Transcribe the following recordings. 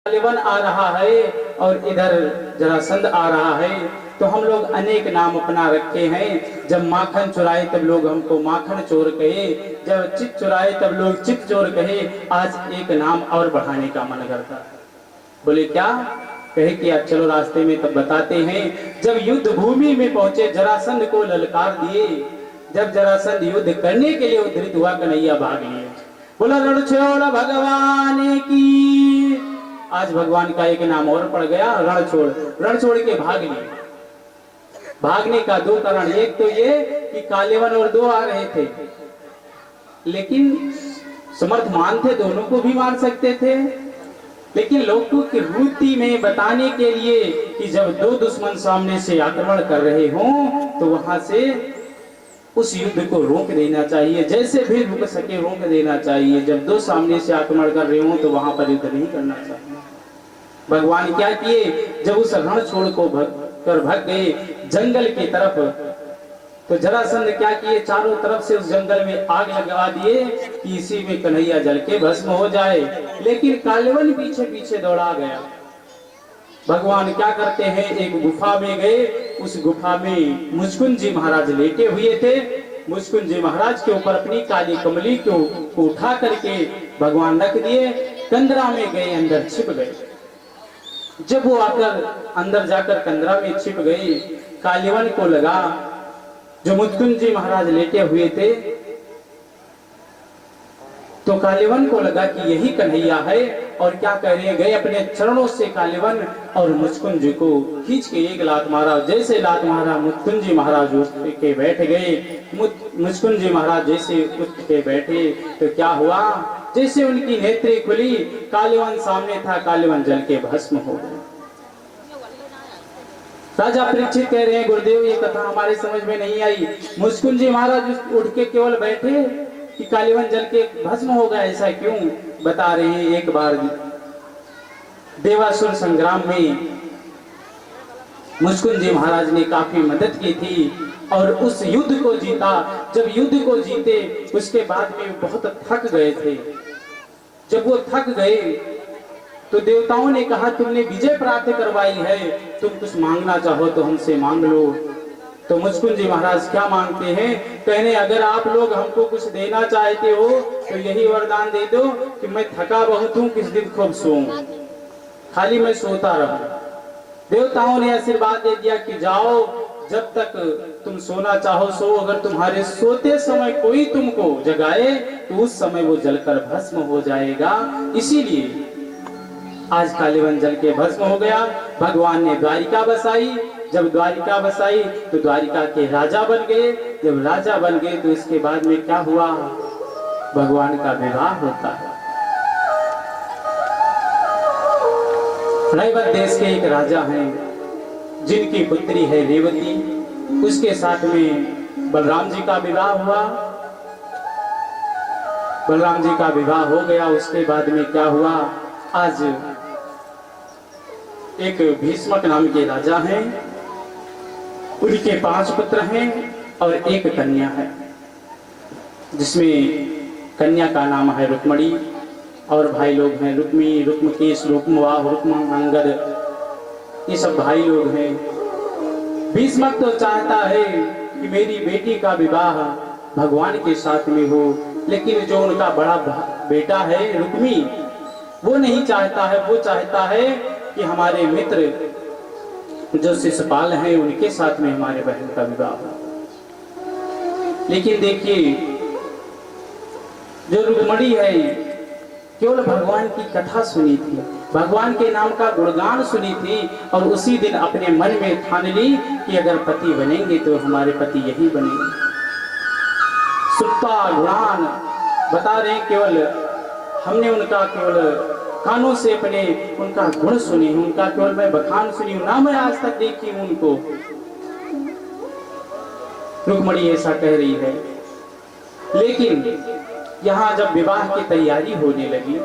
कालिवन आ रहा है और इधर जरासंध आ रहा है, तो हम लोग अनेक नाम अपना रखे हैं। जब माखन चुराए तब लोग हमको माखन चोर कहे, जब चित चुराए तब लोग चित चोर कहे। आज एक नाम और बढ़ाने का मन करता है। बोले क्या? कहे कि आज चलो रास्ते में तब बताते हैं। जब युद्ध भूमि में पहुंचे जरासंध को ललकार दिए, जब जरासंध युद्ध करने के लिए उद्धृत हुआ, कन्हैया भाग लिए। बोला रण छोड़ भगवान की। आज भगवान का एक नाम और पड़ गया, रण छोड़। रण छोड़ के भाग लिए। भागने का दो कारण, एक तो ये कि कालेवन और दो आ रहे थे, लेकिन समर्थमान थे, दोनों को भी मार सकते थे। लेकिन लोगों की वृत्ति में बताने के लिए कि जब दो दुश्मन सामने से आक्रमण कर रहे हों तो वहां से उस युद्ध को रोक देना चाहिए, जैसे भी रुक सके रोक देना चाहिए। जब दो सामने से आक्रमण कर रहे हों तो वहां पर युद्ध नहीं करना चाहिए। भगवान क्या किए? जब उस रण छोड़ को भाग गए जंगल की तरफ, तो जरासंध क्या किए? चारों तरफ से उस जंगल में आग लगा दिए कि इसी में कन्हैया जल के भस्म हो जाए। लेकिन कालिवन पीछे पीछे दौड़ा गया। भगवान क्या करते हैं? एक गुफा में गए। उस गुफा में मुचकुंद जी महाराज लेटे हुए थे। मुचकुंद जी महाराज के ऊपर अपनी काली कमली को उठा करके भगवान रख दिए। कंदरा में गए, अंदर छिप गए। जब वो आकर अंदर जाकर कंदरा में छिप गए, कालिवन को लगा, जो मुचकुंद जी महाराज लेटे हुए थे, तो कालिवन को लगा कि यही कन्हैया है। और क्या कह रहे? गए अपने चरणों से कालिवन और मुचकुंद जी को खींच के एक लात मारा। जैसे लात मारा, मुचकुंद जी महाराज उठ के बैठ गए। मुचकुंद जी महाराज जैसे उठ के बैठे तो क्या हुआ? जैसे उनकी नेत्री खुली, कालिवन सामने था, कालिवन जल के भस्म हो गए। राजा परीक्षित कह रहे हैं, गुरुदेव ये कथा हमारे समझ में नहीं आई। मुचकुंद जी महाराज उठ के केवल बैठे कि कालिवन जल के भस्म हो गया, ऐसा क्यों? बता रहे हैं, एक बार देवासुर संग्राम में मुचकुंद जी महाराज ने काफी मदद की थी और उस युद्ध को जीता। जब युद्ध को जीते उसके बाद में बहुत थक गए थे। जब वो थक गए तो देवताओं ने कहा, तुमने विजय प्राप्त करवाई है, तुम कुछ मांगना चाहो तो हमसे मांग लो। तो मुचकुंद जी महाराज क्या मांगते हैं? कहने, अगर आप लोग हमको कुछ देना चाहते हो तो यही वरदान दे दो कि मैं थका बहुत हूं, किस दिन खूब सोऊं, खाली मैं सोता रहूं। देवताओं ने आशीर्वाद दे दिया कि जाओ, जब तक तुम सोना चाहो सो। अगर तुम्हारे सोते समय कोई तुमको जगाए तो उस समय वो जलकर भस्म हो जाएगा। इसीलिए आज कालिवन जल के भस्म हो गया। भगवान ने द्वारिका बसाई। जब द्वारिका बसाई तो द्वारिका के राजा बन गए। जब राजा बन गए तो इसके बाद में क्या हुआ? भगवान का विवाह होता है। नैवत देश के एक राजा हैं जिनकी पुत्री है रेवती। उसके साथ में बलराम जी का विवाह हुआ। बलराम जी का विवाह हो गया। उसके बाद में क्या हुआ? आज एक भीष्मक नाम के राजा हैं, उनके 5 पुत्र हैं और एक कन्या है, जिसमें कन्या का नाम है रुक्मणी और भाई लोग हैं रुक्मी, रुक्मकेश, रुक्मवाह, रुक्मांगद, ये सब भाई लोग हैं। भीष्मक तो चाहता है कि मेरी बेटी का विवाह भगवान के साथ में हो, लेकिन जो उनका बड़ा बेटा है रुक्मी, वो नहीं चाहता है। वो चाहता है कि हमारे मित्र जो शिशुपाल हैं उनके साथ में हमारे बहन का विवाह हो। लेकिन देखिए, जो रुक्मणी है केवल भगवान की कथा सुनी थी, भगवान के नाम का गुणगान सुनी थी और उसी दिन अपने मन में ठान ली कि अगर पति बनेंगे तो हमारे पति यही बनेंगे। सुप्ता गुणान बता रहे हैं, केवल हमने उनका केवल कानों से अपने उनका गुण सुनी, उनका केवल मैं बखान सुनी हूं, ना मैं आज तक देखी हूं उनको। रुक्मणी ऐसा कह रही है। लेकिन यहां जब विवाह की तैयारी होने लगी,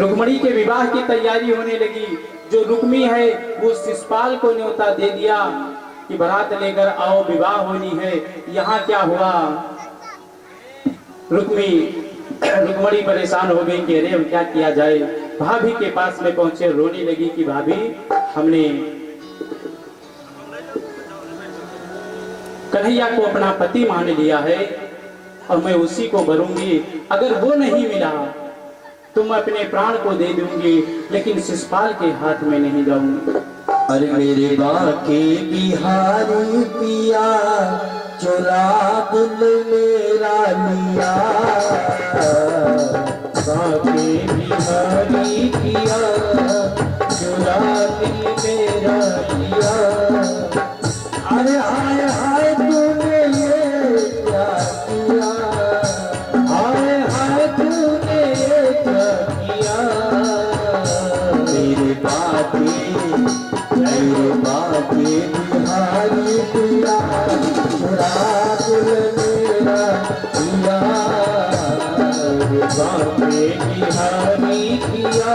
रुक्मणी के विवाह की तैयारी होने लगी, जो रुक्मी है वो शिशुपाल को न्योता दे दिया कि बारात लेकर आओ, विवाह होनी है। यहां क्या हुआ? रुक्मी रुक्मणी परेशान हो गई कि अरे अब क्या किया जाए। भाभी के पास में पहुंचे, रोने लगी कि भाभी हमने कन्हैया को अपना पति मान लिया है और मैं उसी को भरूंगी, अगर वो नहीं मिला तो मैं अपने प्राण को दे दूंगी, लेकिन शिषपाल के हाथ में नहीं जाऊंगी। अरे मेरे बाके बिहारी पिया चुरा दिल मेरा लिया, बाके बिहारी पिया चुरा दिल मेरा लिया। अरे हाय हाय तूने ये क्या किया, हाय हाय तूने ये क्या किया। मेरे बाके बिहारी पिया चुरा दिल मेरा लिया, बाके बिहारी पिया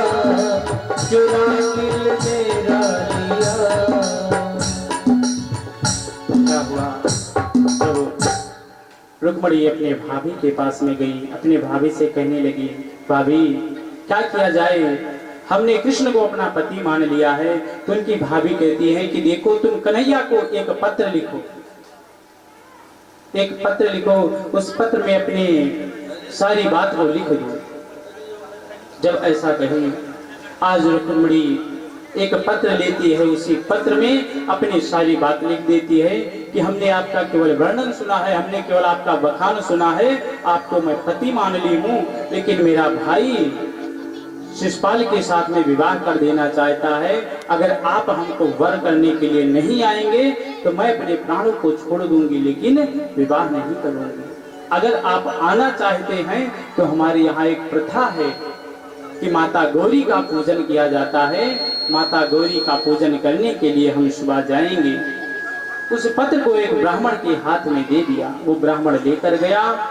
चुरा दिल मेरा लिया। क्या हुआ? जब रुक्मणी अपने भाभी के पास में गई, अपने भाभी से कहने लगी, भाभी क्या किया जाए, हमने कृष्ण को अपना पति मान लिया है। तो उनकी भाभी कहती है कि देखो तुम कन्हैया को एक पत्र लिखो, एक पत्र लिखो, उस पत्र में अपनी सारी बात को लिख दो। जब ऐसा कहें, आज रुक्मणी एक पत्र लेती है, उसी पत्र में अपनी सारी बात लिख देती है कि हमने आपका केवल वर्णन सुना है, हमने केवल आपका बखान सुना है, आपको मैं पति मान ली हूँ, लेकिन मेरा भाई शिषपाल के साथ में विवाह कर देना चाहता है। अगर आप हमको वर करने के लिए नहीं आएंगे तो मैं अपने प्राणों को छोड़ दूंगी, लेकिन विवाह नहीं करूंगी। अगर आप आना चाहते हैं तो हमारे यहाँ एक प्रथा है कि माता गौरी का पूजन किया जाता है। माता गौरी का पूजन करने के लिए हम सुबह जाएंगे। उस पत्र को एक ब्राह्मण के हाथ में दे दिया, वो ब्राह्मण लेकर गया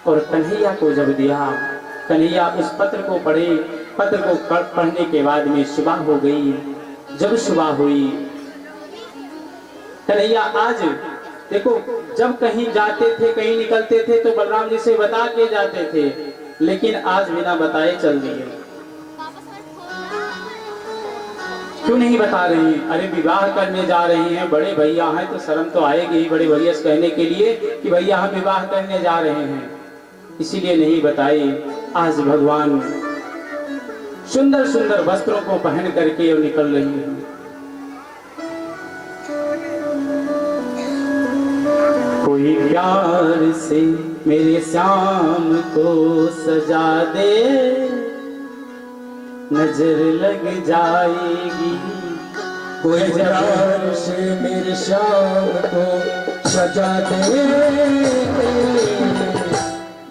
और कन्हैया को जब दिया, कन्हैया उस पत्र को पढ़े। पत्र को पढ़ने के बाद में सुबह हो गई। जब सुबह हुई, कन्हैया आज देखो, जब कहीं जाते थे, कहीं निकलते थे तो बलराम जी से बता के जाते थे, लेकिन आज बिना बताए चल दिए। क्यों नहीं बता रही? अरे विवाह करने जा रहे हैं, बड़े भैया हैं तो शर्म तो आएगी ही बड़े भैया से कहने के लिए कि भैया हम विवाह करने जा रहे हैं, इसीलिए नहीं बताई। आज भगवान सुंदर सुंदर वस्त्रों को पहन करके निकल रही है। कोई प्यार से मेरे श्याम को सजा दे, नजर लग जाएगी। कोई प्यार से मेरे श्याम को सजा दे,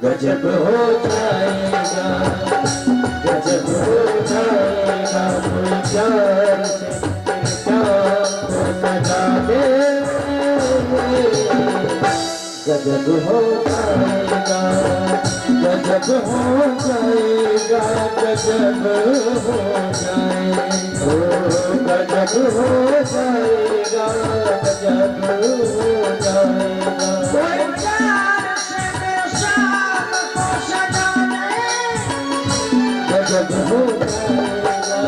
गजब हो जाएगा, गजब हो जाएगा। कोई प्यार से मेरे श्याम को सजा दे, गजब हो जाएगा, गजब हो जाएगा, गजब हो जाएगा, गजब हो जाएगा, गजब हो जाएगा। कोई प्यार से मेरे श्याम को सजा दे, गजब हो जाएगा।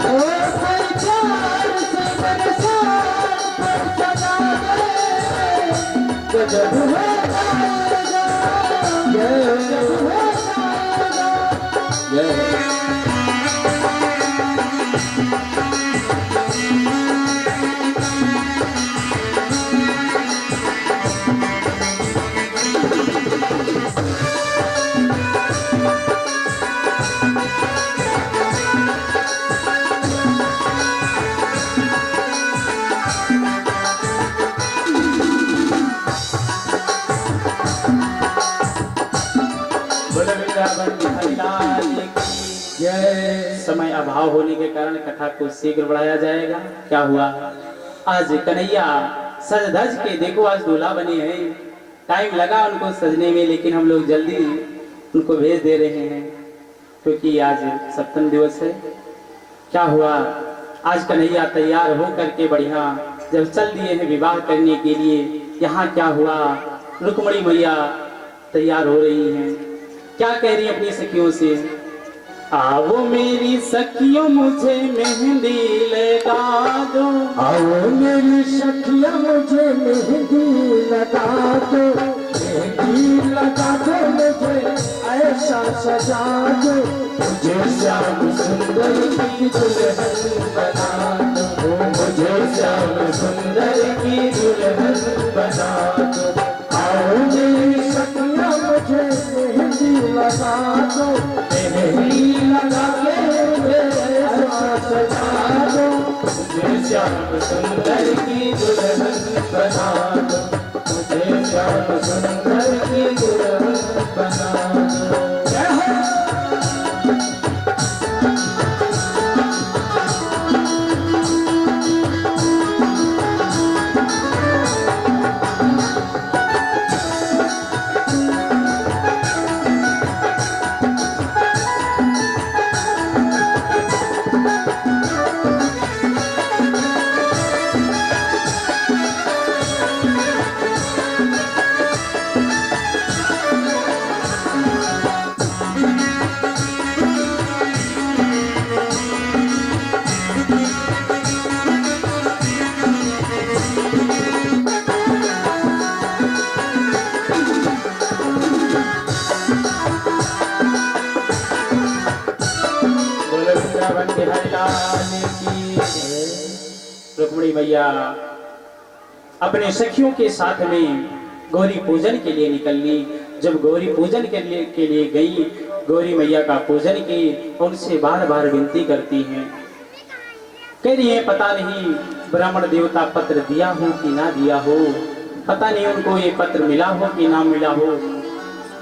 कोई प्यार से मेरे श्याम को सजा दे, गजब हो जाएगा, गजब हो जाएगा। समय अभाव होने के कारण कथा को शीघ्र बढ़ाया जाएगा। क्या हुआ? आज कन्हैया सज धज के देखो, आज दूल्हा बने हैं। टाइम लगा उनको सजने में, लेकिन हम लोग जल्दी उनको भेज दे रहे हैं क्योंकि आज सप्तम दिवस है। क्या हुआ? आज कन्हैया तैयार हो करके बढ़िया जब चल दिए हैं विवाह करने के लिए। यहाँ क्या हुआ? रुक्मणी मैया तैयार हो रही हैं। क्या कह रही है अपनी सखियों से, आओ मेरी सखियों मुझे मेहंदी लगा दो, आओ मेरी सखियां मुझे मेहंदी लगा दो, मेहंदी लगा दो मुझे ऐसा सजा दो, मुझे श्याम सुंदर की दुल्हन बना दो, मुझे श्याम सुंदर की दुल्हन बना दो। आओ मेरी सखियां मुझे मेहंदी लगा दो, मेहंदी लगा के मुझे ऐसा सजा दो, मुझे श्याम सुंदर की दुल्हन बना दो, मुझे श्याम सुंदर की दुल्हन बना दो। जय हो। बोलो वृंदावन बिहारी लाल की। रुक्मिणी मैया अपने सखियों के साथ में गौरी पूजन के लिए निकली। जब गौरी पूजन के लिए गई, गौरी मैया का पूजन की, उनसे बार बार विनती करती हैं। कह रही है पता नहीं ब्राह्मण देवता पत्र दिया हो कि ना दिया हो, पता नहीं उनको ये पत्र मिला हो कि ना मिला हो।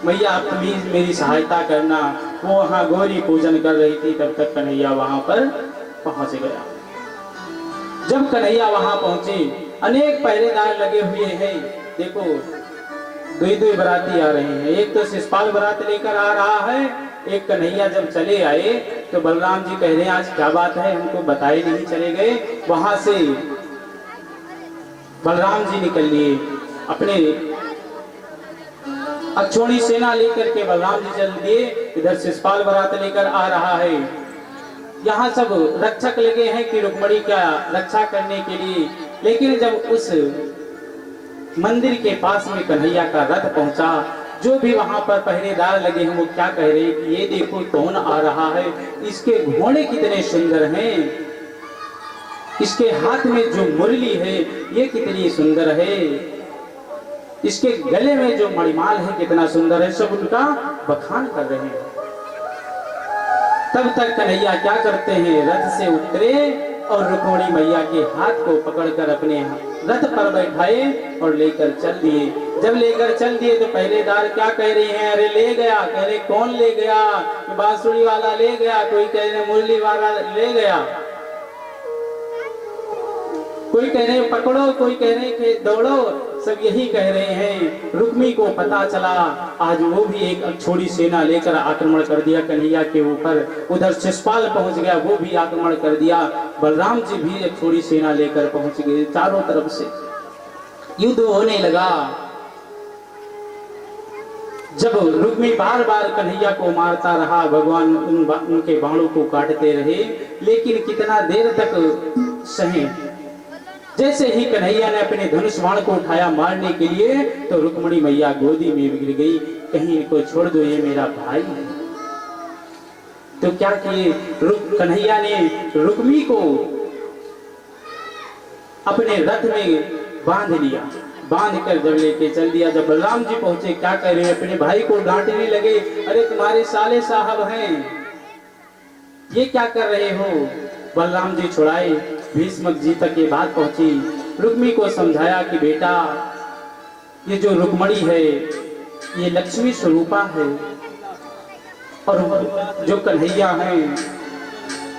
मैया आप प्लीज मेरी सहायता करना। वो वहाँ गौरी पूजन कर रही थी, तब तक कन्हैया वहां पर पहुंच गया। जब कन्हैया वहां पहुंचे, अनेक पहरेदार लगे हुए हैं। देखो दो बराती आ रहे हैं, एक तो शिषपाल बरात लेकर आ रहा है, एक कन्हैया जब चले आए तो बलराम जी कह रहे हैं आज क्या बात है, हमको बताए नहीं चले गए। वहां से बलराम जी निकल लिए, अपने अक्षोणी सेना लेकर के बलराम जी चल दिए। इधर शिषपाल बरात लेकर आ रहा है। यहाँ सब रक्षक लगे हैं कि रुक्मिणी का रक्षा करने के लिए। लेकिन जब उस मंदिर के पास में कन्हैया का रथ पहुंचा, जो भी वहां पर पहरेदार लगे हैं वो क्या कह रहे हैं कि ये देखो कौन आ रहा है, इसके घोड़े कितने सुंदर हैं, इसके हाथ में जो मुरली है ये कितनी सुंदर है, इसके गले में जो मणिमाल है कितना सुंदर है। सब उनका बखान कर रहे हैं। तब तक कन्हैया क्या करते हैं, रथ से उतरे और रुक्मिणी मैया के हाथ को पकड़कर अपने रथ पर बैठाए और लेकर चल दिए। जब लेकर चल दिए तो पहरेदार क्या कह रहे हैं, अरे ले गया। कह रहे कौन ले गया, बांसुरी वाला ले गया, कोई कह रहे मुरली वाला ले गया, कोई कह रहे पकड़ो, कोई कह रहे कि दौड़ो, सब यही कह रहे हैं। रुक्मी को पता चला, आज वो भी एक छोटी सेना लेकर आक्रमण कर दिया कन्हैया के ऊपर। उधर शिषपाल पहुंच गया, वो भी आक्रमण कर दिया। बलराम जी भी एक छोटी सेना लेकर पहुंच गए। चारों तरफ से युद्ध होने लगा। जब रुक्मी बार बार कन्हैया को मारता रहा, भगवान उनके बाणों को काटते रहे, लेकिन कितना देर तक सहे। जैसे ही कन्हैया ने अपने धनुष बाण को उठाया मारने के लिए, तो रुक्मिणी मैया गोदी में गिर गई। कहीं इनको छोड़ दो, ये मेरा भाई है। तो क्या किए, कन्हैया ने रुक्मी को अपने रथ में बांध लिया। बांध कर जब लेके चल दिया। जब बलराम जी पहुंचे, क्या कह रहे हैं, अपने भाई को डांटने लगे, अरे तुम्हारे साले साहब हैं, ये क्या कर रहे हो। बलराम जी छुड़ाए। भीष्म जी तक ये बात पहुंची। रुक्मी को समझाया कि बेटा ये जो रुक्मिणी है ये लक्ष्मी स्वरूपा है, और जो कन्हैया हैं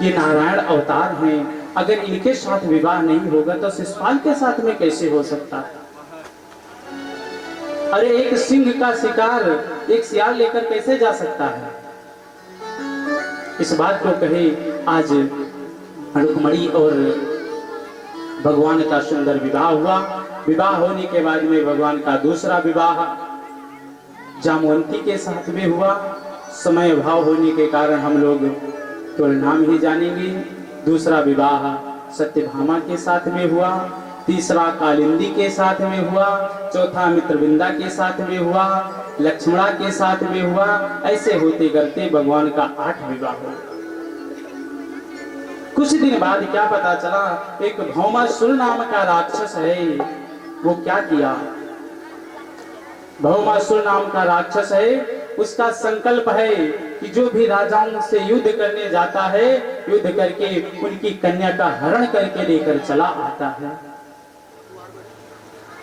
ये नारायण अवतार हैं। अगर इनके साथ विवाह नहीं होगा तो शिषपाल के साथ में कैसे हो सकता है। अरे एक सिंह का शिकार एक सियार लेकर कैसे जा सकता है। इस बात को कहे आज रुक्मिणी और भगवान का सुंदर विवाह हुआ। विवाह होने के बाद में भगवान का दूसरा विवाह जामवंती के साथ में हुआ। समय अभाव होने के कारण हम लोग केवल नाम ही जानेंगे। दूसरा विवाह सत्यभामा के साथ में हुआ, तीसरा कालिंदी के साथ में हुआ, चौथा मित्रविंदा के साथ में हुआ, लक्ष्मणा के साथ में हुआ। ऐसे होते करते भगवान का 8 विवाह हुआ। कुछ दिन बाद क्या पता चला, एक भौमासुर नाम का राक्षस है, वो क्या किया। भौमासुर नाम का राक्षस है, उसका संकल्प है कि जो भी राजाओं से युद्ध करने जाता है, युद्ध करके उनकी कन्या का हरण करके लेकर चला आता है।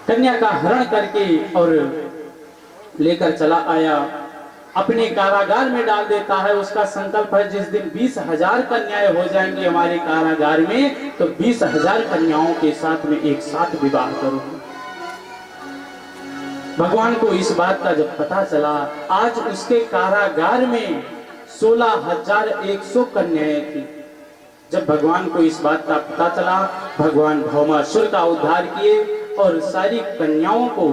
कन्या का हरण करके और लेकर चला आया, अपने कारागार में डाल देता है। उसका संकल्प है जिस दिन 20,000 कन्याएं हो जाएंगी हमारे कारागार में, तो 20,000 कन्याओं के साथ में एक साथ विवाह करूंगा। भगवान को इस बात का जब पता चला, आज उसके कारागार में 16,100 कन्याएं थी। जब भगवान को इस बात का पता चला, भगवान भौमासुर का उद्धार किए और सारी कन्याओं को